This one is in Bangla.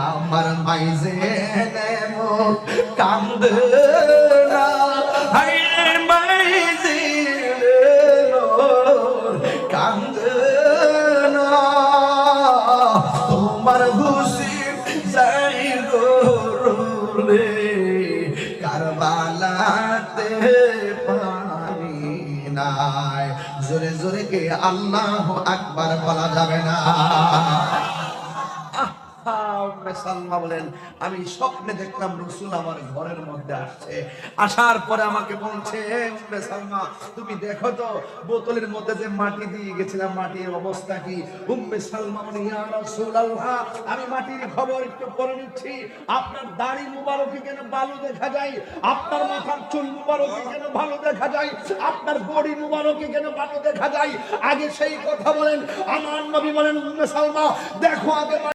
আমার মাইজে কান্দে না, হায় মাইজে কান্দে না, তোমার খুশি যাই রে কারবালাতে পারি নাই। জোরে জোরে কে আল্লাহু আকবার বলা যাবে না? সালমা বলেন, আমি স্বপ্নে দেখলাম রাসূল আমার ঘরের মধ্যে আসছে। আসার পরে আমাকে বলছে, উম্মে সালমা তুমি দেখো তো বোতলের মধ্যে যে মাটি দিয়ে গেছিলাম মাটির অবস্থা কি? উম্মে সালমা বলে, ইয়া রাসূলুল্লাহ আমি মাটির খবর একটু পরে নিচ্ছি। আপনার দাড়ি মুবারকে কেন ভালো দেখা যায়, আপনার মাথার চুল মুবারকে কেন ভালো দেখা যায়, আপনার বডি মুবারকে কেন ভালো দেখা যায়, আগে সেই কথা বলেন। আমার নবী বলেন, উম্মে সালমা দেখো আগে